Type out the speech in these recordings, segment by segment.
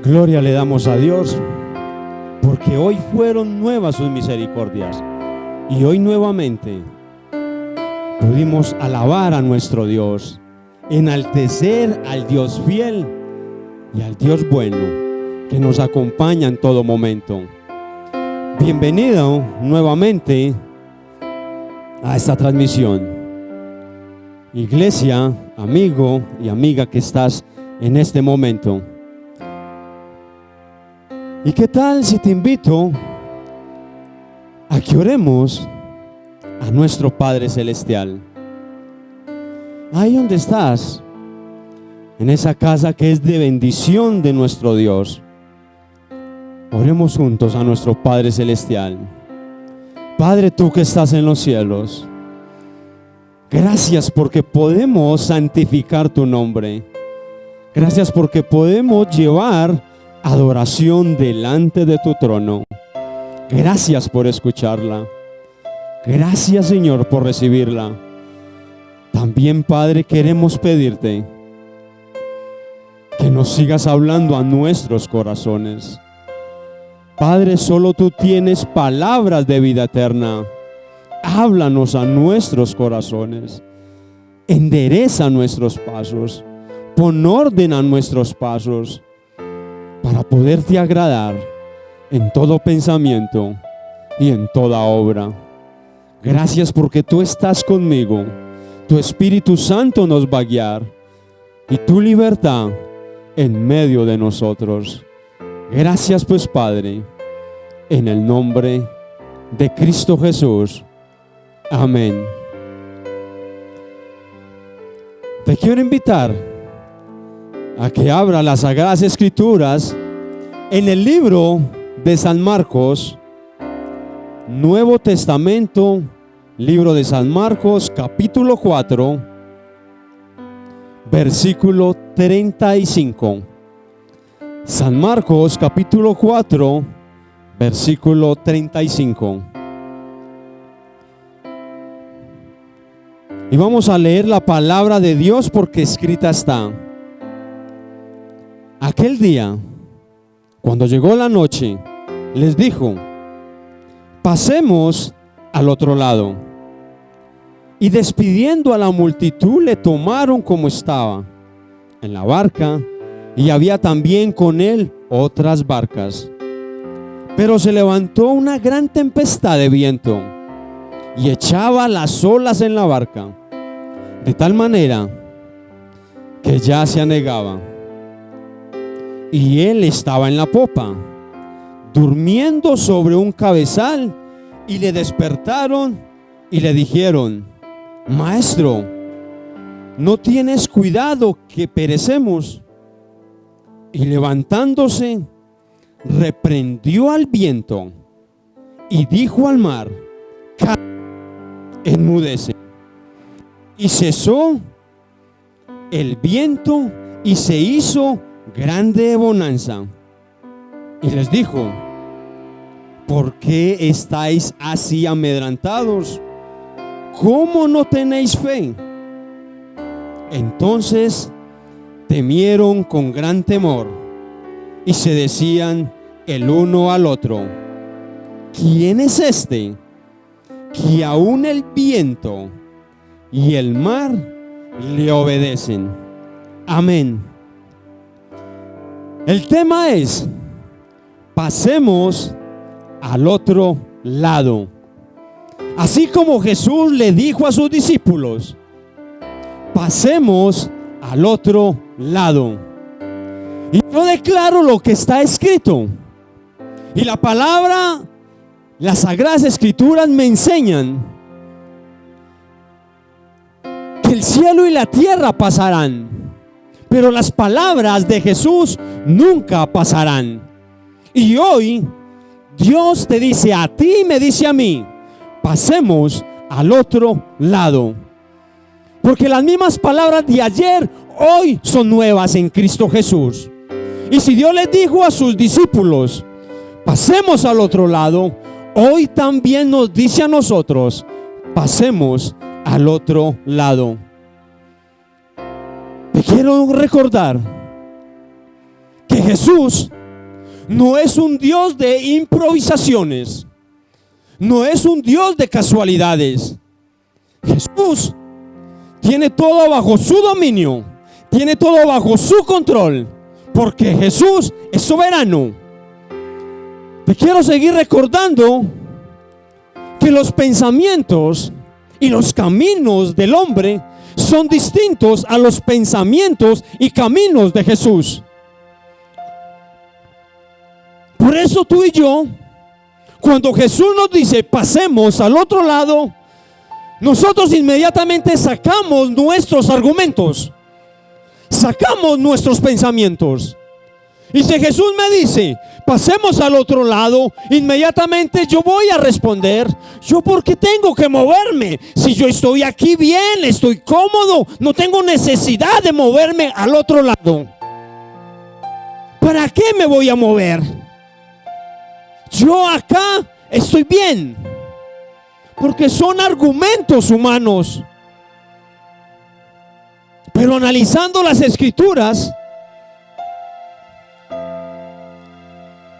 Gloria le damos a Dios, porque hoy fueron nuevas sus misericordias y hoy nuevamente pudimos alabar a nuestro Dios, enaltecer al Dios fiel y al Dios bueno que nos acompaña en todo momento. Bienvenido nuevamente a esta transmisión. Iglesia, amigo y amiga que estás en este momento. ¿Y qué tal si te invito a que oremos a nuestro Padre Celestial? Ahí donde estás, en esa casa que es de bendición de nuestro Dios. Oremos juntos a nuestro Padre Celestial. Padre, tú que estás en los cielos, gracias porque podemos santificar tu nombre. Gracias porque podemos llevar adoración delante de tu trono. Gracias por escucharla. Gracias, Señor, por recibirla. También, Padre, queremos pedirte que nos sigas hablando a nuestros corazones. Padre, solo tú tienes palabras de vida eterna. Háblanos a nuestros corazones. Endereza nuestros pasos. Pon orden a nuestros pasos para poderte agradar en todo pensamiento y en toda obra. Gracias porque tú estás conmigo. Tu Espíritu Santo nos va a guiar y tu libertad en medio de nosotros. Gracias pues, Padre, en el nombre de Cristo Jesús. Amén. Te quiero invitar a que abra las Sagradas Escrituras en el libro de San Marcos, Nuevo Testamento, libro de San Marcos, capítulo 4, versículo 35. San Marcos, capítulo 4, versículo 35. Y vamos a leer la palabra de Dios porque escrita está. Aquel día, cuando llegó la noche, les dijo: pasemos al otro lado. Y despidiendo a la multitud, le tomaron como estaba en la barca, y había también con él otras barcas. Pero se levantó una gran tempestad de viento y echaba las olas en la barca, de tal manera que ya se anegaba. Y él estaba en la popa, durmiendo sobre un cabezal, y le despertaron y le dijeron: Maestro, ¿no tienes cuidado que perecemos? Y levantándose, reprendió al viento y dijo al mar: enmudece. Y cesó el viento y se hizo grande bonanza. Y les dijo: ¿por qué estáis así amedrentados? ¿Cómo no tenéis fe? Entonces temieron con gran temor y se decían el uno al otro: ¿quién es este que aún el viento y el mar le obedecen? Amén. El tema es: pasemos al otro lado. Así como Jesús le dijo a sus discípulos: pasemos al otro lado. Y yo declaro lo que está escrito. Y la palabra, las Sagradas Escrituras me enseñan que el cielo y la tierra pasarán, pero las palabras de Jesús nunca pasarán. Y hoy Dios te dice a ti y me dice a mí: pasemos al otro lado. Porque las mismas palabras de ayer, hoy son nuevas en Cristo Jesús. Y si Dios les dijo a sus discípulos: pasemos al otro lado, hoy también nos dice a nosotros: pasemos al otro lado. Te quiero recordar que Jesús no es un Dios de improvisaciones, no es un Dios de casualidades. Jesús tiene todo bajo su dominio, tiene todo bajo su control, porque Jesús es soberano. Te quiero seguir recordando que los pensamientos y los caminos del hombre son distintos a los pensamientos y caminos de Jesús. Por eso tú y yo, cuando Jesús nos dice pasemos al otro lado, nosotros inmediatamente sacamos nuestros argumentos, sacamos nuestros pensamientos. Y si Jesús me dice pasemos al otro lado, inmediatamente yo voy a responder: ¿yo por qué tengo que moverme? Si yo estoy aquí bien, estoy cómodo, no tengo necesidad de moverme al otro lado. ¿Para qué me voy a mover? Yo acá estoy bien, porque son argumentos humanos. Pero analizando las escrituras,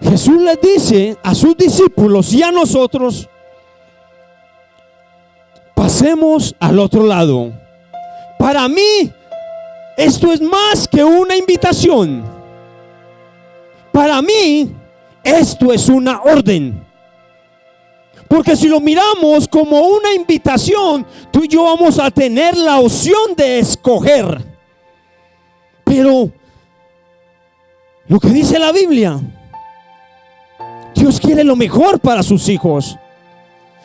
Jesús les dice a sus discípulos y a nosotros: pasemos al otro lado. Para mí, esto es más que una invitación. Para mí, esto es una orden. Porque si lo miramos como una invitación, tú y yo vamos a tener la opción de escoger. Pero lo que dice la Biblia, Dios quiere lo mejor para sus hijos.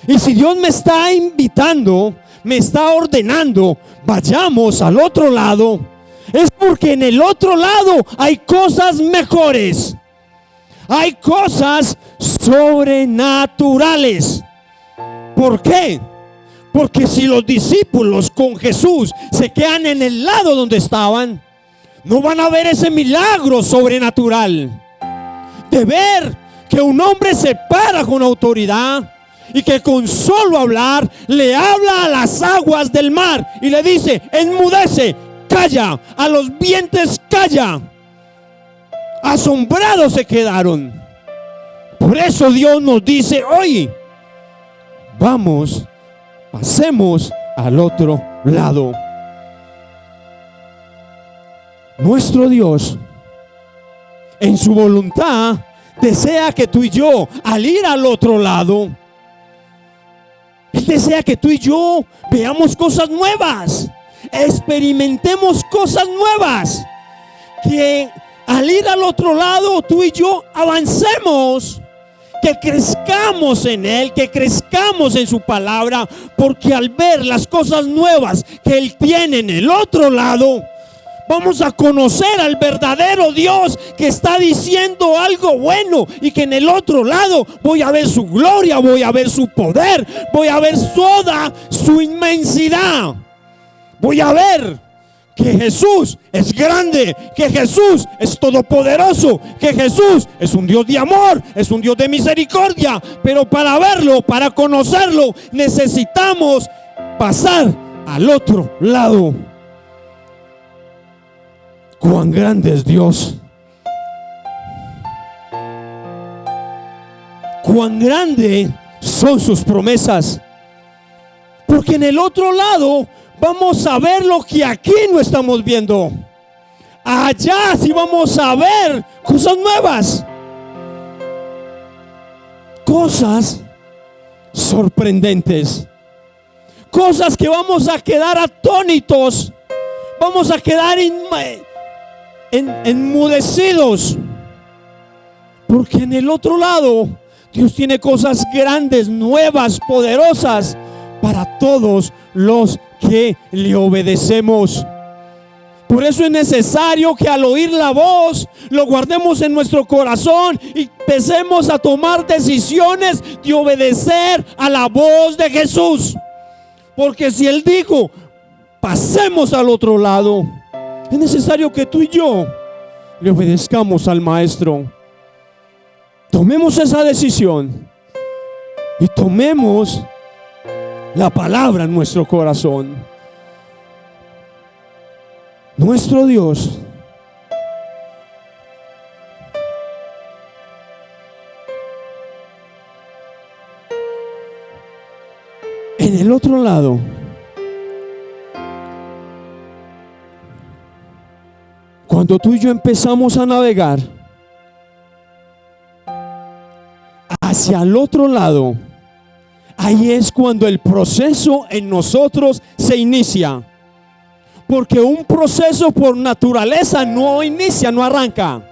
Y si Dios me está invitando, me está ordenando, vayamos al otro lado, es porque en el otro lado hay cosas mejores. Hay cosas sobrenaturales. ¿Por qué? Porque si los discípulos con Jesús se quedan en el lado donde estaban, no van a ver ese milagro sobrenatural de ver que un hombre se para con autoridad y que con solo hablar le habla a las aguas del mar y le dice: enmudece, calla, a los vientos calla. Asombrados se quedaron. Por eso Dios nos dice hoy: vamos, pasemos al otro lado. Nuestro Dios, en su voluntad, desea que tú y yo, al ir al otro lado, Él desea que tú y yo veamos cosas nuevas, experimentemos cosas nuevas, que al ir al otro lado tú y yo avancemos, que crezcamos en Él, que crezcamos en su palabra, porque al ver las cosas nuevas que Él tiene en el otro lado, vamos a conocer al verdadero Dios que está diciendo algo bueno, y que en el otro lado voy a ver su gloria, voy a ver su poder, voy a ver toda su inmensidad. Voy a ver que Jesús es grande, que Jesús es todopoderoso, que Jesús es un Dios de amor, es un Dios de misericordia. Pero para verlo, para conocerlo, necesitamos pasar al otro lado. Cuán grande es Dios, cuán grande son sus promesas, porque en el otro lado vamos a ver lo que aquí no estamos viendo. Allá sí vamos a ver cosas nuevas, cosas sorprendentes, cosas que vamos a quedar atónitos, vamos a quedar enmudecidos, porque en el otro lado Dios tiene cosas grandes, nuevas, poderosas para todos los que le obedecemos. Por eso es necesario que al oír la voz lo guardemos en nuestro corazón y empecemos a tomar decisiones de obedecer a la voz de Jesús. Porque si Él dijo pasemos al otro lado, es necesario que tú y yo le obedezcamos al Maestro. Tomemos esa decisión y tomemos la palabra en nuestro corazón. Nuestro Dios al otro lado, cuando tú y yo empezamos a navegar hacia el otro lado, ahí es cuando el proceso en nosotros se inicia. Porque un proceso por naturaleza no inicia, no arranca.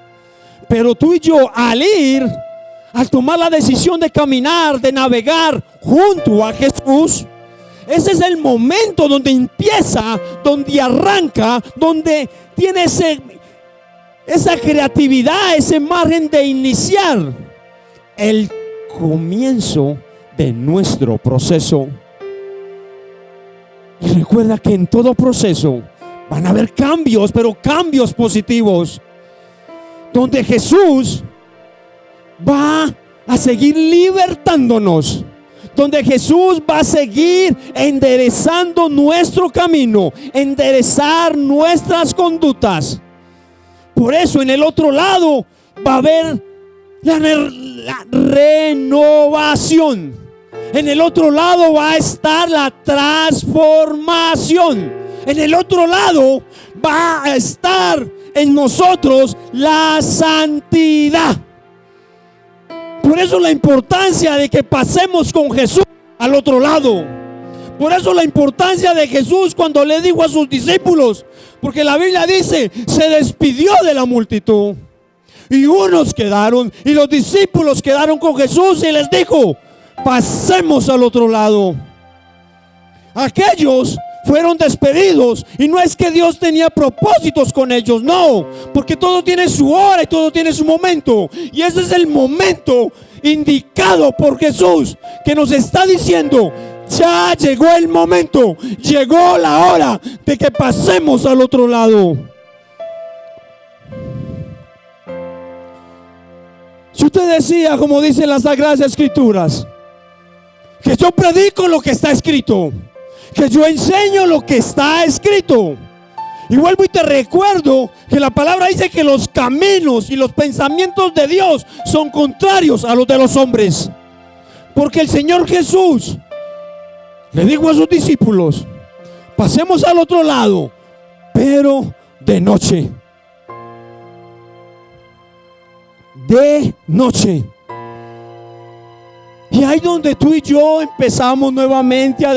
Pero tú y yo al tomar la decisión de caminar, de navegar junto a Jesús, ese es el momento donde empieza, donde arranca, donde tiene esa creatividad, ese margen de iniciar el comienzo de nuestro proceso. Y recuerda que en todo proceso van a haber cambios, pero cambios positivos, donde Jesús va a seguir libertándonos, donde Jesús va a seguir enderezando nuestro camino, enderezar nuestras conductas. Por eso en el otro lado va a haber la renovación. En el otro lado va a estar la transformación. En el otro lado va a estar en nosotros la santidad. Por eso la importancia de que pasemos con Jesús al otro lado. Por eso la importancia de Jesús cuando le dijo a sus discípulos, porque la Biblia dice, se despidió de la multitud y unos quedaron, y los discípulos quedaron con Jesús y les dijo, pasemos al otro lado. Aquellos fueron despedidos, y no es que Dios tenía propósitos con ellos, no, porque todo tiene su hora y todo tiene su momento, y ese es el momento indicado por Jesús, que nos está diciendo, ya llegó el momento, llegó la hora de que pasemos al otro lado. Yo te decía, como dicen las Sagradas Escrituras, que yo predico lo que está escrito, que yo enseño lo que está escrito. Y vuelvo y te recuerdo que la palabra dice que los caminos y los pensamientos de Dios son contrarios a los de los hombres. Porque el Señor Jesús le dijo a sus discípulos, pasemos al otro lado, pero de noche. De noche. Y ahí donde tú y yo empezamos nuevamente a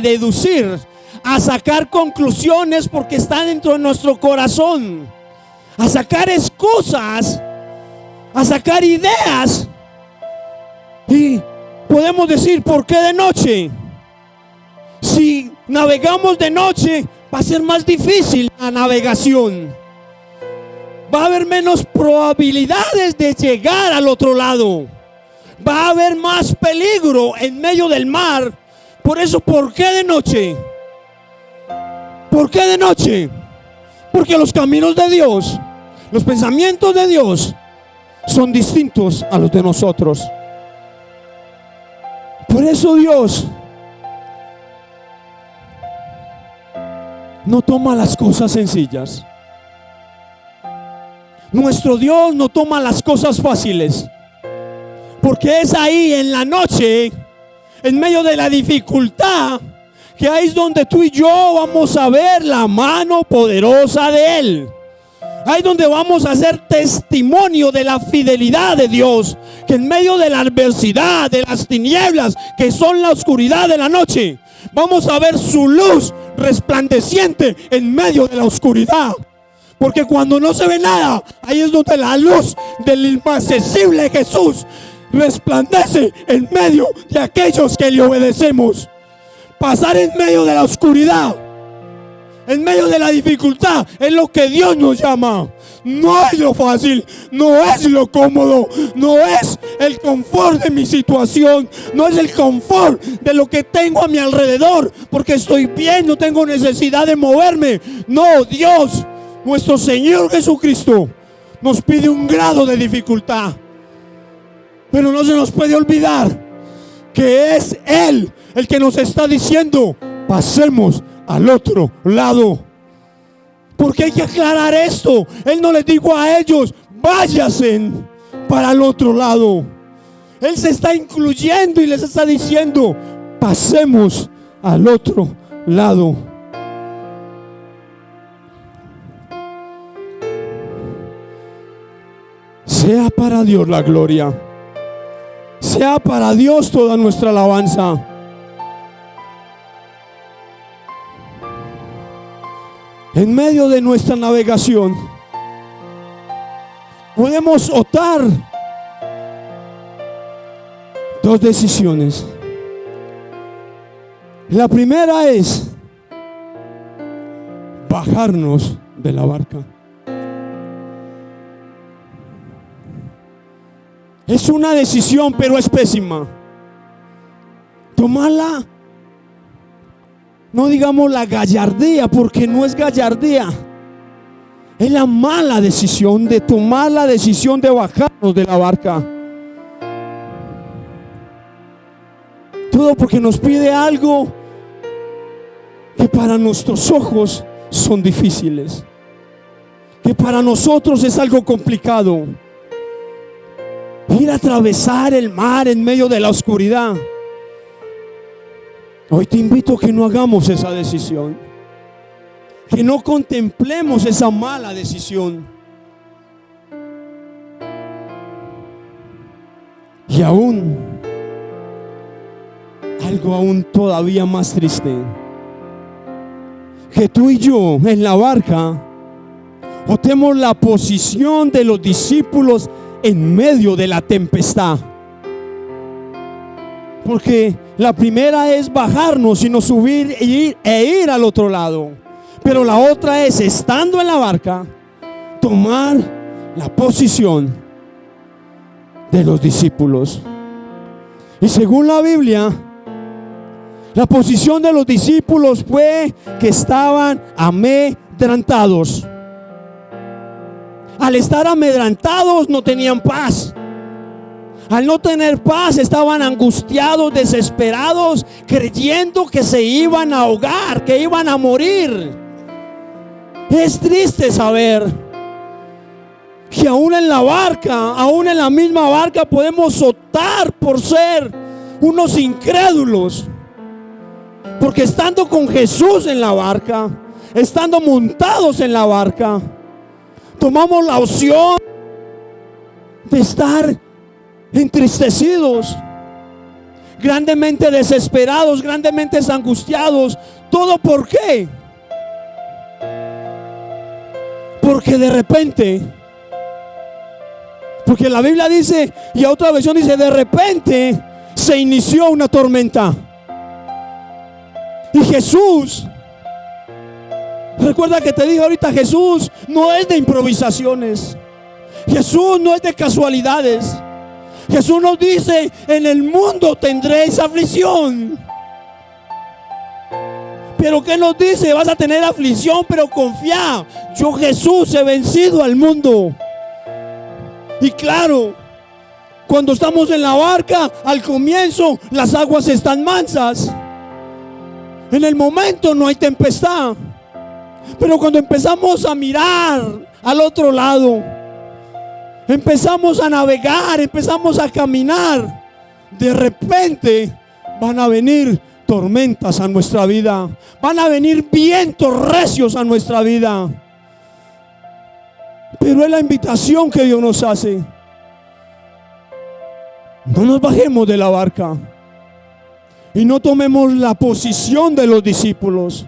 deducir, a sacar conclusiones, porque está dentro de nuestro corazón, a sacar excusas, a sacar ideas. Y podemos decir, ¿por qué de noche? Si navegamos de noche, va a ser más difícil la navegación. Va a haber menos probabilidades de llegar al otro lado. Va a haber más peligro en medio del mar. Por eso, ¿por qué de noche? ¿Por qué de noche? Porque los caminos de Dios, los pensamientos de Dios son distintos a los de nosotros. Por eso Dios no toma las cosas sencillas. Nuestro Dios no toma las cosas fáciles, porque es ahí en la noche, en medio de la dificultad, que ahí es donde tú y yo vamos a ver la mano poderosa de Él. Ahí donde vamos a hacer testimonio de la fidelidad de Dios, que en medio de la adversidad, de las tinieblas, que son la oscuridad de la noche, vamos a ver su luz resplandeciente en medio de la oscuridad. Porque cuando no se ve nada, ahí es donde la luz del inaccesible Jesús resplandece en medio de aquellos que le obedecemos. Pasar en medio de la oscuridad, en medio de la dificultad, es lo que Dios nos llama. No es lo fácil, no es lo cómodo, no es el confort de mi situación, no es el confort de lo que tengo a mi alrededor, porque estoy bien, no tengo necesidad de moverme. No, Dios, nuestro Señor Jesucristo, nos pide un grado de dificultad, pero no se nos puede olvidar que es Él el que nos está diciendo, pasemos al otro lado. Porque hay que aclarar esto. Él no les dijo a ellos, váyanse para el otro lado. Él se está incluyendo y les está diciendo, pasemos al otro lado. Sea para Dios la gloria. Sea para Dios toda nuestra alabanza. En medio de nuestra navegación podemos optar dos decisiones. La primera es bajarnos de la barca. Es una decisión, pero es pésima. Tomarla, no digamos la gallardía, porque no es gallardía. Es la mala decisión de tomar la decisión de bajarnos de la barca. Todo porque nos pide algo que para nuestros ojos son difíciles, que para nosotros es algo complicado. Ir a atravesar el mar en medio de la oscuridad. Hoy te invito a que no hagamos esa decisión, que no contemplemos esa mala decisión. Y aún, algo aún todavía más triste, que tú y yo en la barca optemos la posición de los discípulos en medio de la tempestad. Porque la primera es bajarnos y no subir e ir al otro lado. Pero la otra es, estando en la barca, tomar la posición de los discípulos. Y según la Biblia, la posición de los discípulos fue que estaban amedrentados. Al estar amedrentados no tenían paz. Al no tener paz estaban angustiados, desesperados, creyendo que se iban a ahogar, que iban a morir. Es triste saber que aún en la barca, aún en la misma barca, podemos optar por ser unos incrédulos. Porque estando con Jesús en la barca, estando montados en la barca, tomamos la opción de estar entristecidos, grandemente desesperados, grandemente angustiados. ¿Todo por qué? Porque de repente, porque la Biblia dice, y a otra versión dice, de repente se inició una tormenta. Y Jesús, recuerda que te dije ahorita, Jesús no es de improvisaciones. Jesús no es de casualidades. Jesús nos dice, en el mundo tendréis aflicción. Pero ¿qué nos dice? Vas a tener aflicción, pero confía. Yo, Jesús, he vencido al mundo. Y claro, cuando estamos en la barca, al comienzo las aguas están mansas. En el momento no hay tempestad. Pero cuando empezamos a mirar al otro lado, empezamos a navegar, empezamos a caminar, de repente van a venir tormentas a nuestra vida, van a venir vientos recios a nuestra vida. Pero es la invitación que Dios nos hace. No nos bajemos de la barca y no tomemos la posición de los discípulos.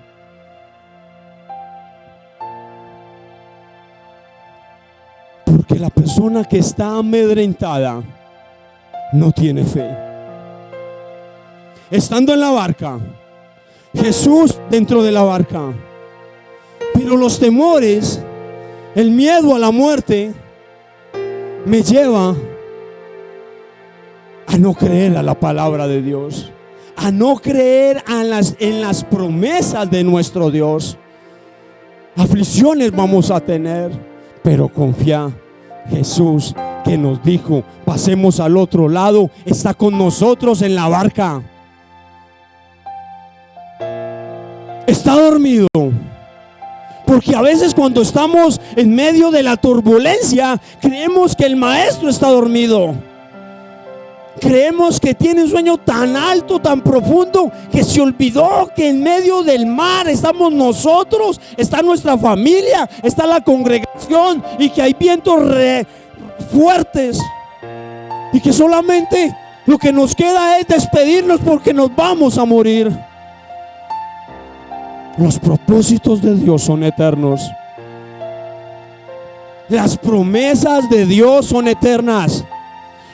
Porque la persona que está amedrentada no tiene fe. Estando en la barca, Jesús dentro de la barca, pero los temores, el miedo a la muerte me lleva a no creer a la palabra de Dios, a no creer en las promesas de nuestro Dios. Aflicciones vamos a tener, pero confía. Jesús, que nos dijo, pasemos al otro lado, está con nosotros en la barca. Está dormido. Porque a veces cuando estamos en medio de la turbulencia, creemos que el maestro está dormido. Creemos que tiene un sueño tan alto, tan profundo, que se olvidó que en medio del mar estamos nosotros, está nuestra familia, está la congregación, y que hay vientos fuertes, y que solamente lo que nos queda es despedirnos porque nos vamos a morir. Los propósitos de Dios son eternos. Las promesas de Dios son eternas.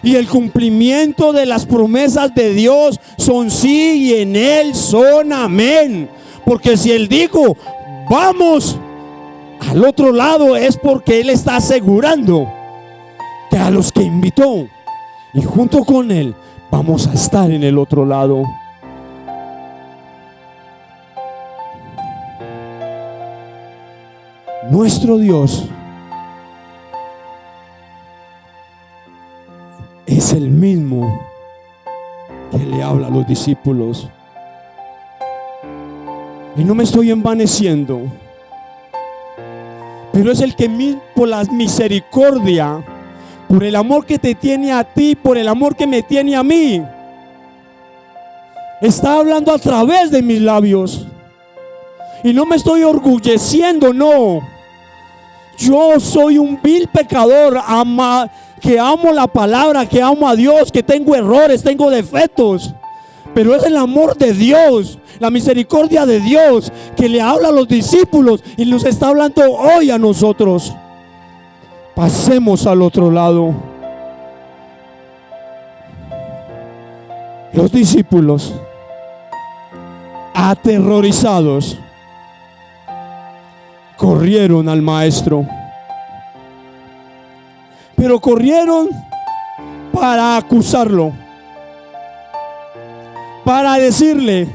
Y el cumplimiento de las promesas de Dios son sí, y en Él son amén. Porque si Él dijo, vamos al otro lado, es porque Él está asegurando que a los que invitó, y junto con Él, vamos a estar en el otro lado. Nuestro Dios es el mismo que le habla a los discípulos. Y no me estoy envaneciendo, pero es el que por la misericordia, por el amor que te tiene a ti, por el amor que me tiene a mí, está hablando a través de mis labios. Y no me estoy orgulleciendo, no. Yo soy un vil pecador, que amo la palabra, que amo a Dios, que tengo errores, tengo defectos. Pero es el amor de Dios, la misericordia de Dios, que le habla a los discípulos y nos está hablando hoy a nosotros. Pasemos al otro lado. Los discípulos, aterrorizados, corrieron al maestro, pero corrieron para acusarlo, para decirle,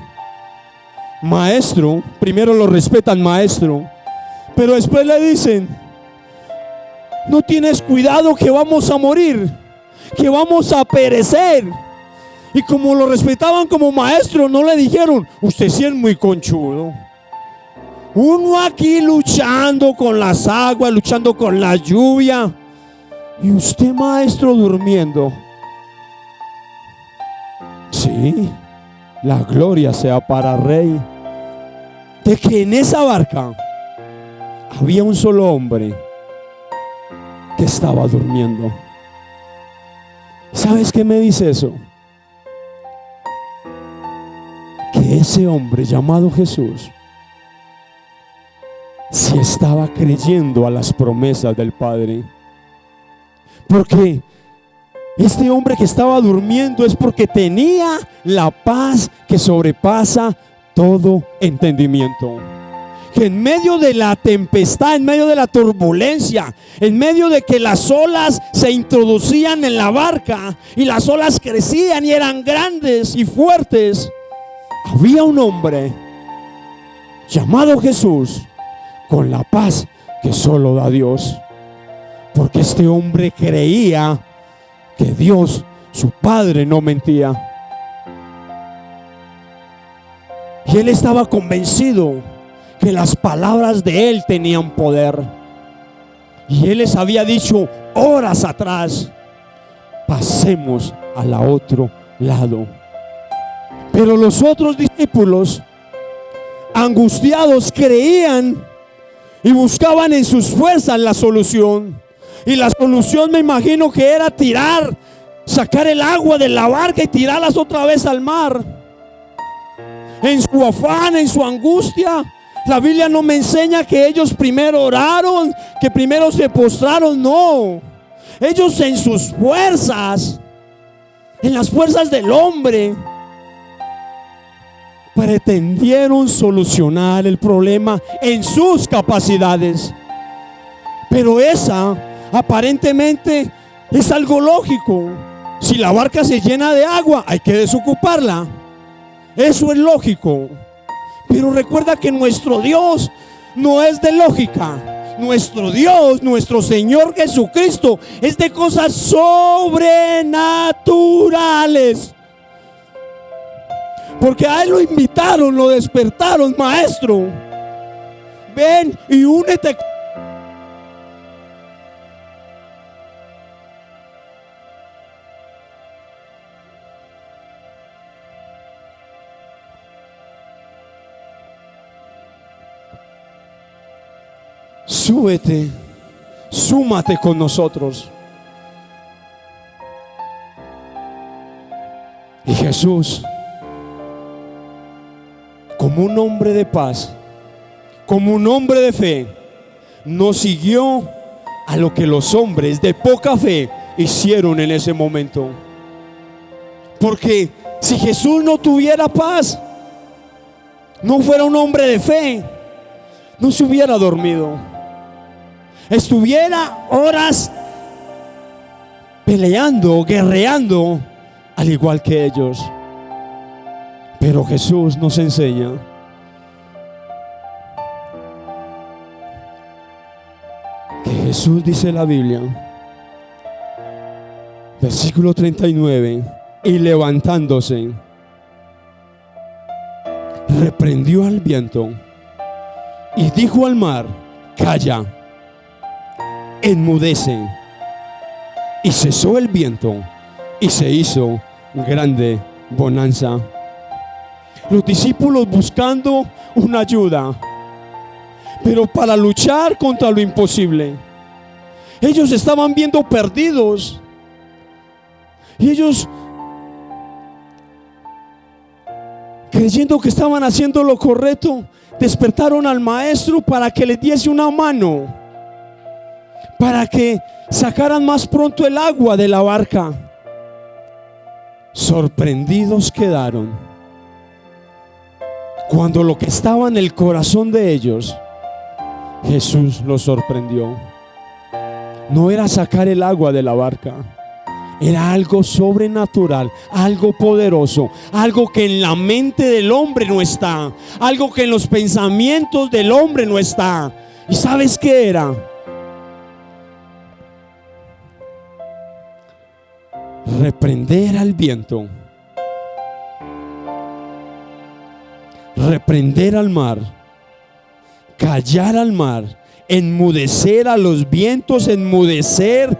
maestro. Primero lo respetan, maestro, pero después le dicen, no tienes cuidado que vamos a morir, que vamos a perecer. Y como lo respetaban como maestro, no le dijeron, usted sí es muy conchudo. Uno aquí luchando con las aguas, luchando con la lluvia, y usted, maestro, durmiendo. Sí, la gloria sea para Rey. De que en esa barca había un solo hombre que estaba durmiendo. ¿Sabes qué me dice eso? Que ese hombre llamado Jesús si estaba creyendo a las promesas del Padre. Porque este hombre que estaba durmiendo es porque tenía la paz que sobrepasa todo entendimiento. Que en medio de la tempestad, en medio de la turbulencia, en medio de que las olas se introducían en la barca y las olas crecían y eran grandes y fuertes, había un hombre llamado Jesús, con la paz que solo da Dios. Porque este hombre creía que Dios, su Padre, no mentía. Y él estaba convencido que las palabras de él tenían poder. Y él les había dicho horas atrás, pasemos al otro lado. Pero los otros discípulos, angustiados, creían y buscaban en sus fuerzas la solución. Y la solución, me imagino que era sacar el agua de la barca y tirarlas otra vez al mar. En su afán, en su angustia, la Biblia no me enseña que ellos primero oraron, que primero se postraron. No, ellos en sus fuerzas, en las fuerzas del hombre, pretendieron solucionar el problema en sus capacidades. Pero esa aparentemente es algo lógico. Si la barca se llena de agua, hay que desocuparla. Eso es lógico. Pero recuerda que nuestro Dios no es de lógica. Nuestro Dios, nuestro Señor Jesucristo, es de cosas sobrenaturales. Porque a él lo invitaron, lo despertaron, maestro, ven y únete. súbete, súmate con nosotros. Y Jesús, como un hombre de paz, como un hombre de fe, no siguió a lo que los hombres de poca fe hicieron en ese momento. Porque si Jesús no tuviera paz, no fuera un hombre de fe, no se hubiera dormido, estuviera horas peleando, guerreando, al igual que ellos. Pero Jesús nos enseña que Jesús, dice la Biblia, versículo 39, y levantándose, reprendió al viento y dijo al mar: calla, enmudece. Y cesó el viento y se hizo grande bonanza. Los discípulos buscando una ayuda, pero para luchar contra lo imposible. Ellos estaban viendo perdidos, y ellos, creyendo que estaban haciendo lo correcto, despertaron al maestro para que les diese una mano, para que sacaran más pronto el agua de la barca. Sorprendidos quedaron cuando lo que estaba en el corazón de ellos, Jesús los sorprendió. No era sacar el agua de la barca, era algo sobrenatural, algo poderoso, algo que en la mente del hombre no está, algo que en los pensamientos del hombre no está. ¿Y sabes qué era? Reprender al viento, reprender al mar, callar al mar, enmudecer a los vientos, enmudecer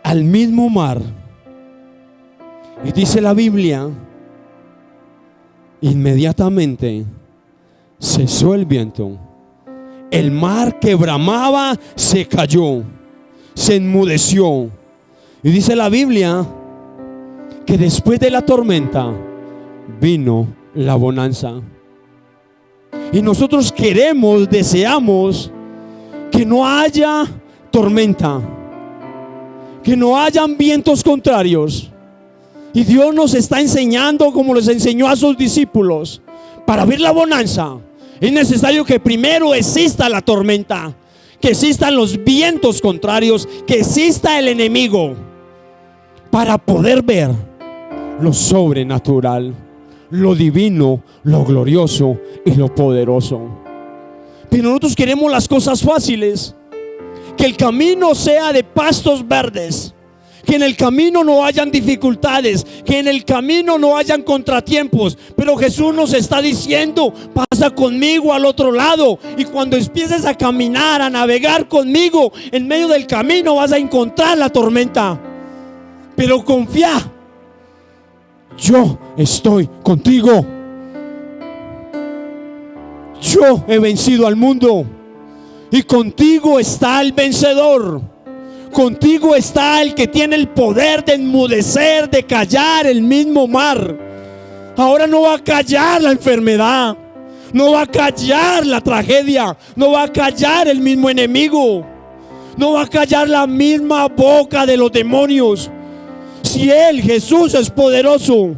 al mismo mar. Y dice la Biblia, inmediatamente cesó el viento, el mar que bramaba se cayó, se enmudeció. Y dice la Biblia que después de la tormenta vino la bonanza. Y nosotros queremos, deseamos que no haya tormenta, que no hayan vientos contrarios. Y Dios nos está enseñando, como les enseñó a sus discípulos, para ver la bonanza es necesario que primero exista la tormenta, que existan los vientos contrarios, que exista el enemigo, para poder ver lo sobrenatural, lo divino, lo glorioso y lo poderoso. Pero nosotros queremos las cosas fáciles, que el camino sea de pastos verdes, que en el camino no hayan dificultades, que en el camino no hayan contratiempos. Pero Jesús nos está diciendo: pasa conmigo al otro lado, y cuando empieces a caminar, a navegar conmigo, en medio del camino vas a encontrar la tormenta. Pero confía, yo estoy contigo. Yo he vencido al mundo, y contigo está el vencedor. Contigo está el que tiene el poder de enmudecer, de callar el mismo mar. Ahora no va a callar la enfermedad, no va a callar la tragedia, no va a callar el mismo enemigo, no va a callar la misma boca de los demonios. Si Él, Jesús, es poderoso,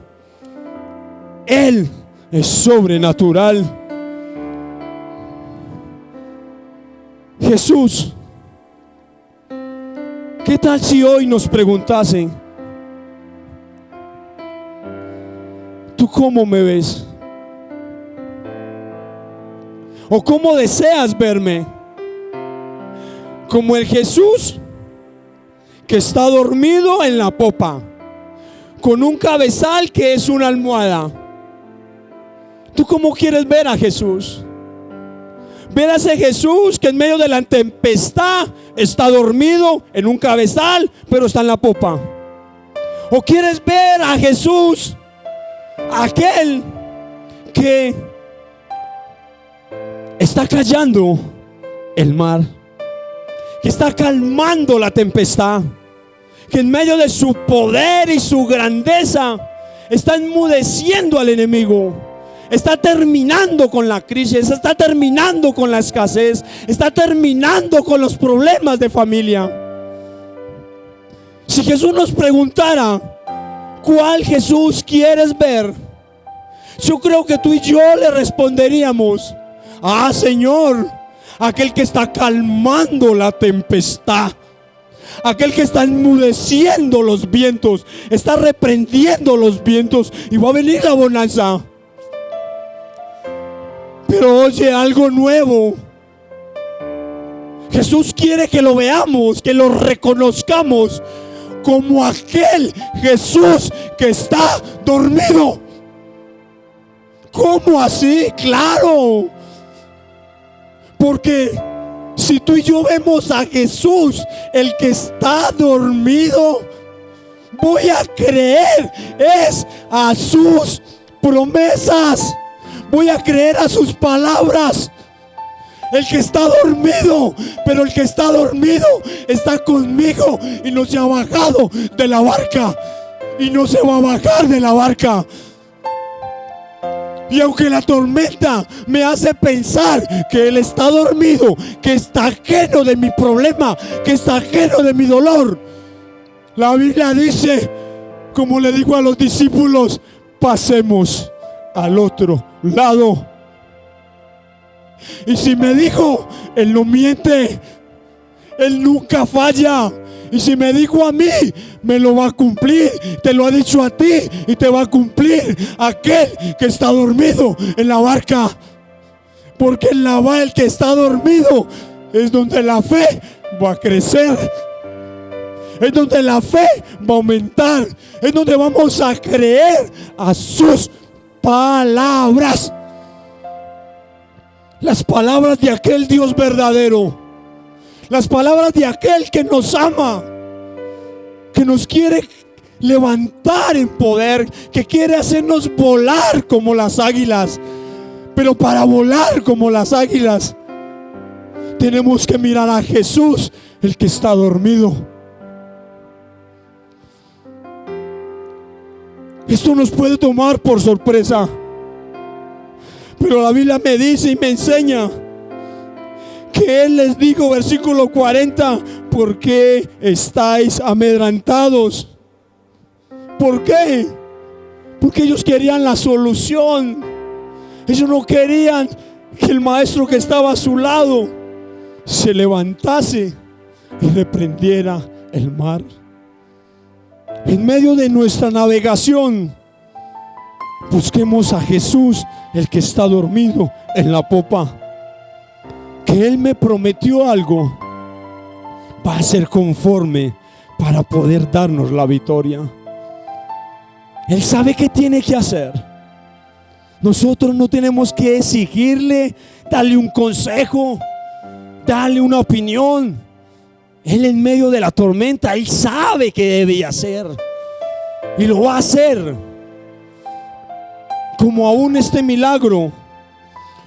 Él es sobrenatural. Jesús, ¿qué tal si hoy nos preguntasen: ¿tú cómo me ves? ¿O cómo deseas verme? ¿Como el Jesús que está dormido en la popa, con un cabezal que es una almohada? ¿Tú cómo quieres ver a Jesús? ¿Ver a ese Jesús que en medio de la tempestad está dormido en un cabezal, pero está en la popa? ¿O quieres ver a Jesús, aquel que está callando el mar, que está calmando la tempestad, que en medio de su poder y su grandeza está enmudeciendo al enemigo, está terminando con la crisis, está terminando con la escasez, está terminando con los problemas de familia. Si Jesús nos preguntara, ¿cuál Jesús quieres ver?, yo creo que tú y yo le responderíamos: ah, Señor, aquel que está calmando la tempestad, aquel que está enmudeciendo los vientos, está reprendiendo los vientos, y va a venir la bonanza. Pero oye, algo nuevo. Jesús quiere que lo veamos, que lo reconozcamos como aquel Jesús que está dormido. ¿Cómo así? Claro, porque si tú y yo vemos a Jesús, el que está dormido, voy a creer es a sus promesas, voy a creer a sus palabras. El que está dormido, pero el que está dormido está conmigo y no se ha bajado de la barca y no se va a bajar de la barca. Y aunque la tormenta me hace pensar que Él está dormido, que está ajeno de mi problema, que está ajeno de mi dolor, la Biblia dice, como le digo a los discípulos, pasemos al otro lado. Y si me dijo, Él no miente, Él nunca falla. Y si me dijo a mí, me lo va a cumplir. Te lo ha dicho a ti y te va a cumplir aquel que está dormido en la barca. Porque en la barca el que está dormido es donde la fe va a crecer. Es donde la fe va a aumentar. Es donde vamos a creer a sus palabras. Las palabras de aquel Dios verdadero. Las palabras de aquel que nos ama, que nos quiere levantar en poder, que quiere hacernos volar como las águilas. Pero para volar como las águilas tenemos que mirar a Jesús, el que está dormido. Esto nos puede tomar por sorpresa, pero la Biblia me dice y me enseña que Él les dijo, versículo 40, ¿por qué estáis amedrentados? ¿Por qué? Porque ellos querían la solución. Ellos no querían que el maestro que estaba a su lado se levantase y reprendiera el mar. En medio de nuestra navegación, busquemos a Jesús, el que está dormido en la popa. Que Él me prometió algo, va a ser conforme para poder darnos la victoria. Él sabe qué tiene que hacer. Nosotros no tenemos que exigirle, darle un consejo, darle una opinión. Él en medio de la tormenta, Él sabe qué debe hacer y lo va a hacer. Como aún este milagro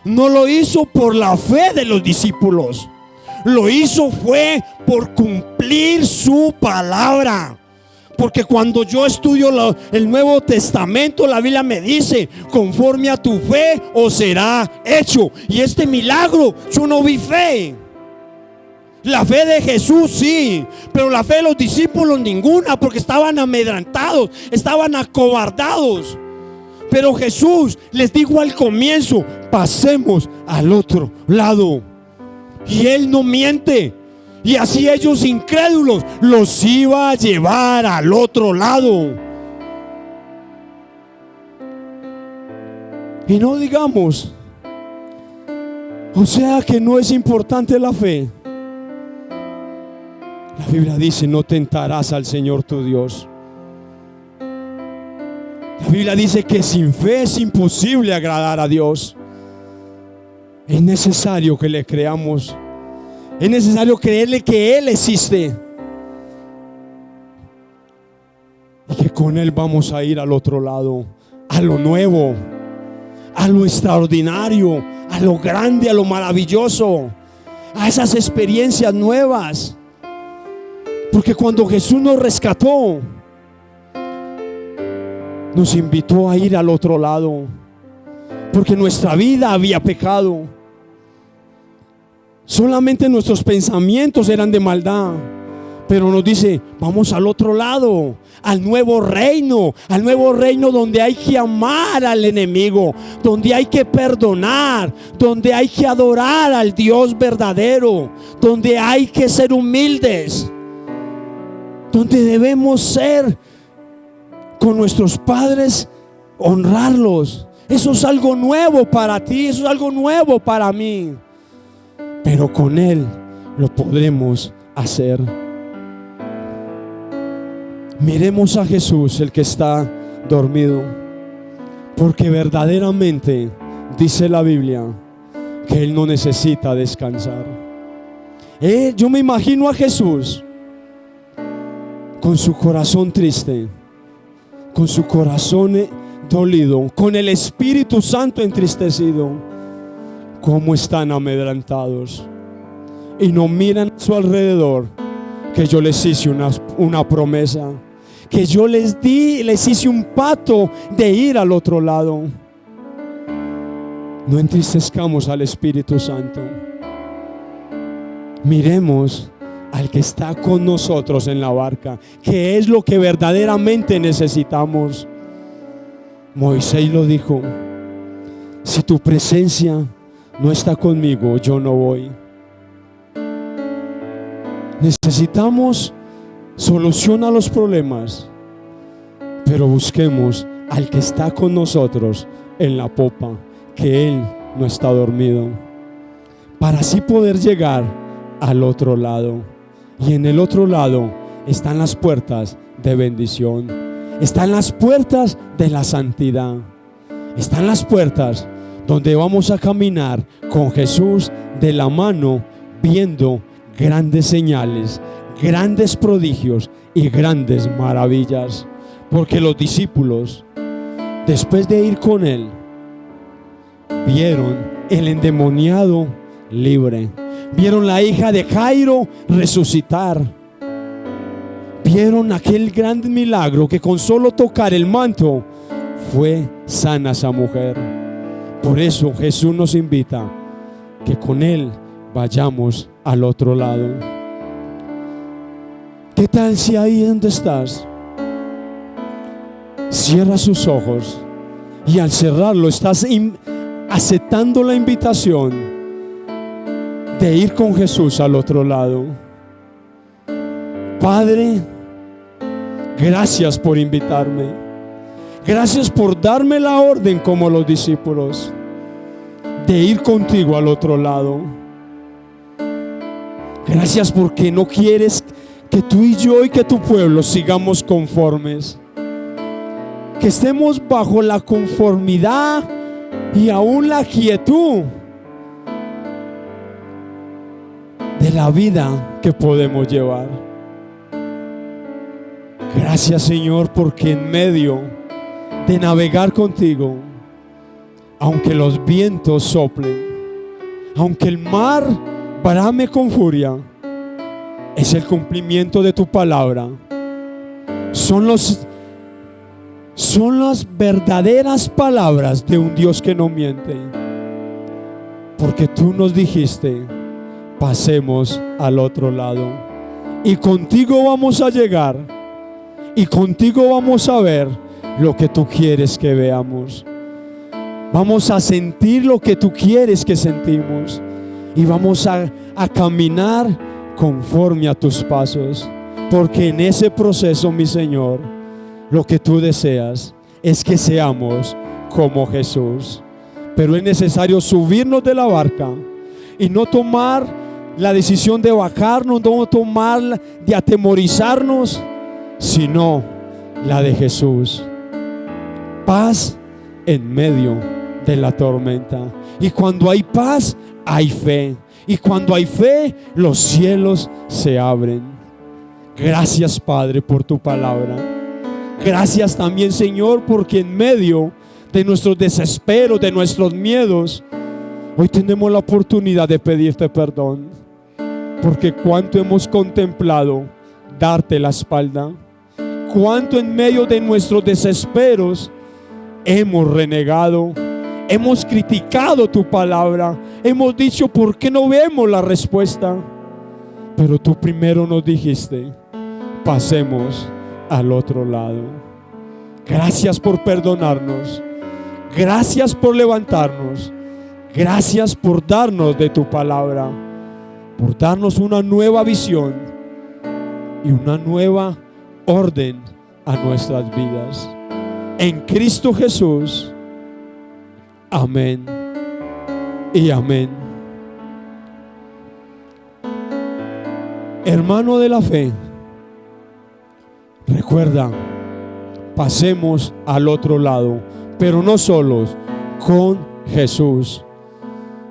no lo hizo por la fe de los discípulos, lo hizo fue por cumplir su palabra. Porque cuando yo estudio el Nuevo Testamento, la Biblia me dice, conforme a tu fe os será hecho. Y este milagro, yo no vi fe. La fe de Jesús sí, pero la fe de los discípulos ninguna, porque estaban amedrentados, estaban acobardados. Pero Jesús les dijo al comienzo, pasemos al otro lado. Y Él no miente. Y así ellos incrédulos los iba a llevar al otro lado. Y no digamos, o sea que no es importante la fe. La Biblia dice, no tentarás al Señor tu Dios. La Biblia dice que sin fe es imposible agradar a Dios. Es necesario que le creamos. Es necesario creerle que Él existe y que con Él vamos a ir al otro lado, a lo nuevo, a lo extraordinario, a lo grande, a lo maravilloso. a esas experiencias nuevas. Porque cuando Jesús nos rescató, nos invitó a ir al otro lado, porque nuestra vida había pecado. Solamente nuestros pensamientos eran de maldad. Pero nos dice, vamos al otro lado, al nuevo reino donde hay que amar al enemigo, donde hay que perdonar, donde hay que adorar al Dios verdadero, donde hay que ser humildes, donde debemos ser con nuestros padres, honrarlos. Eso es algo nuevo para ti, eso es algo nuevo para mí, pero con Él lo podremos hacer. Miremos a Jesús, el que está dormido, porque verdaderamente dice la Biblia que Él no necesita descansar. Yo me imagino a Jesús con su corazón triste, con su corazón dolido, con el Espíritu Santo entristecido. Cómo están amedrentados y no miran a su alrededor, que yo les hice una promesa, que yo les hice un pacto de ir al otro lado. No entristezcamos al Espíritu Santo. Miremos al que está con nosotros en la barca, que es lo que verdaderamente necesitamos. Moisés lo dijo: si tu presencia no está conmigo, yo no voy. Necesitamos solución a los problemas, pero busquemos al que está con nosotros en la popa, que Él no está dormido, para así poder llegar al otro lado. Y en el otro lado están las puertas de bendición, están las puertas de la santidad, están las puertas donde vamos a caminar con Jesús de la mano, viendo grandes señales, grandes prodigios y grandes maravillas. Porque los discípulos, después de ir con Él, vieron el endemoniado libre, vieron la hija de Jairo resucitar, vieron aquel gran milagro que con solo tocar el manto fue sana esa mujer. Por eso Jesús nos invita que con Él vayamos al otro lado. ¿Qué tal si ahí donde estás cierra sus ojos y al cerrarlo estás aceptando la invitación de ir con Jesús al otro lado? Padre, gracias por invitarme, gracias por darme la orden como los discípulos de ir contigo al otro lado. Gracias porque no quieres que tú y yo y que tu pueblo sigamos conformes, que estemos bajo la conformidad y aún la quietud de la vida que podemos llevar. Gracias, Señor, porque en medio de navegar contigo, aunque los vientos soplen, aunque el mar brame con furia, es el cumplimiento de tu palabra. Son las verdaderas palabras de un Dios que no miente, porque tú nos dijiste: pasemos al otro lado, y contigo vamos a llegar, y contigo vamos a ver lo que tú quieres que veamos. Vamos a sentir lo que tú quieres que sentimos, y vamos a caminar conforme a tus pasos, porque en ese proceso, mi Señor, lo que tú deseas es que seamos como Jesús. Pero es necesario subirnos de la barca y no tomar la decisión de bajarnos, no tomar de atemorizarnos, sino la de Jesús. Paz en medio de la tormenta. Y cuando hay paz, hay fe. Y cuando hay fe, los cielos se abren. Gracias, Padre, por tu palabra. Gracias también, Señor, porque en medio de nuestros desesperos, de nuestros miedos, hoy tenemos la oportunidad de pedirte perdón. porque cuánto hemos contemplado darte la espalda, cuánto en medio de nuestros desesperos hemos renegado, hemos criticado tu palabra, hemos dicho ¿por qué no vemos la respuesta? Pero tú primero nos dijiste, pasemos al otro lado. Gracias por perdonarnos, gracias por levantarnos, gracias por darnos de tu palabra, por darnos una nueva visión y una nueva orden a nuestras vidas. En Cristo Jesús, amén y amén. Hermano de la fe, recuerda, pasemos al otro lado, pero no solos, con Jesús.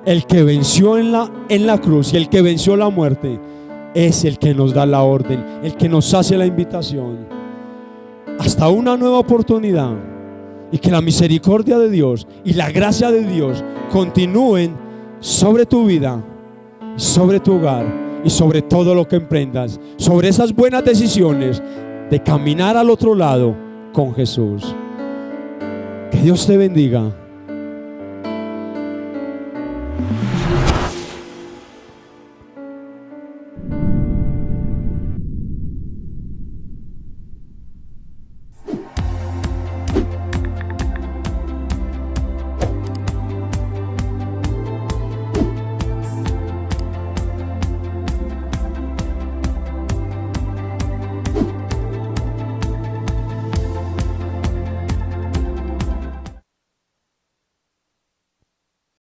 El que venció en la cruz y el que venció la muerte es el que nos da la orden, el que nos hace la invitación hasta una nueva oportunidad, y que la misericordia de Dios y la gracia de Dios continúen sobre tu vida, sobre tu hogar y sobre todo lo que emprendas, sobre esas buenas decisiones de caminar al otro lado con Jesús. Que Dios te bendiga.